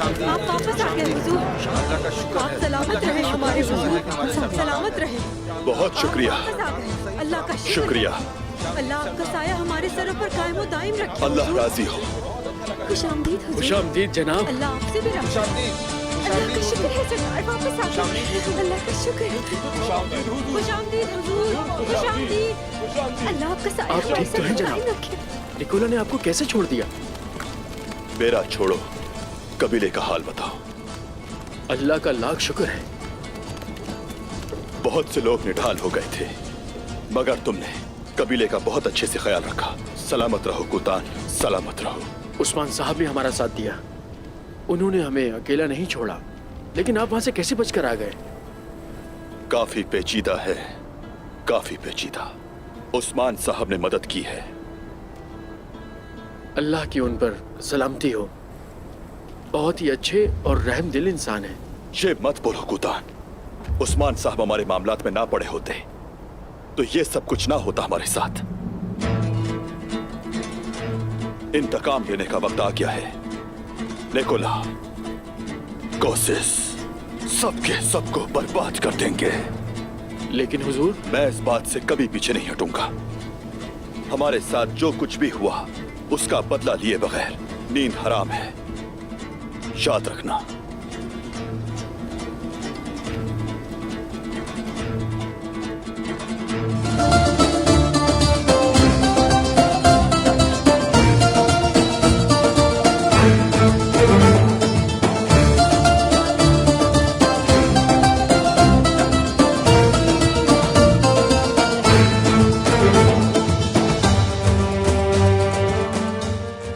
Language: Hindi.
आप वापस आ गए हुजूर। आप सलामत रहे हमारे हुजूर, सलामत रहे। बहुत शुक्रिया। वापस आ गए। अल्लाह का शुक्रिया। अल्लाह आपका साया हमारे सरों पर कायम व दायम रखे। अल्लाह राजी हो। खुशामदीद हुजूर। खुशामदीद जनाब। अल्लाह आपसे भी राजी। अल्लाह का शुक्र है सरकार वापस आ गए। अल्लाह का शुक्र है। खुशामदीद हुजूर, खुशामदीद। अल्लाह आपका साया आप हमारे ठीक तो हैं सरों पर जनाब? कायम रखे। निकोला ने आपको कैसे छोड़ दिया? मेरा छोड़ो, कबीले का हाल बताओ। अल्लाह का लाख शुक्र है। बहुत से लोग निढाल हो गए थे, मगर तुमने कबीले का बहुत अच्छे से ख्याल रखा। सलामत रहो कुतान, सलामत रहो। उस्मान साहब ने हमारा साथ दिया, उन्होंने हमें अकेला नहीं छोड़ा। लेकिन आप वहां से कैसे बचकर आ गए? काफी पेचीदा है, काफी पेचीदा। उस्मान साहब ने मदद की है। अल्लाह की उन पर सलामती हो। बहुत ही अच्छे और रहमदिल इंसान है। ये मत बोलो कुतान। उस्मान साहब हमारे मामलात में ना पड़े होते तो ये सब कुछ ना होता हमारे साथ। इंतकाम लेने का वक्त आ गया है। निकोला, कोशिश सबके सबको बर्बाद कर देंगे। लेकिन हुजूर, मैं इस बात से कभी पीछे नहीं हटूंगा। हमारे साथ जो कुछ भी हुआ उसका बदला लिए बगैर नींद हराम है, याद रखना।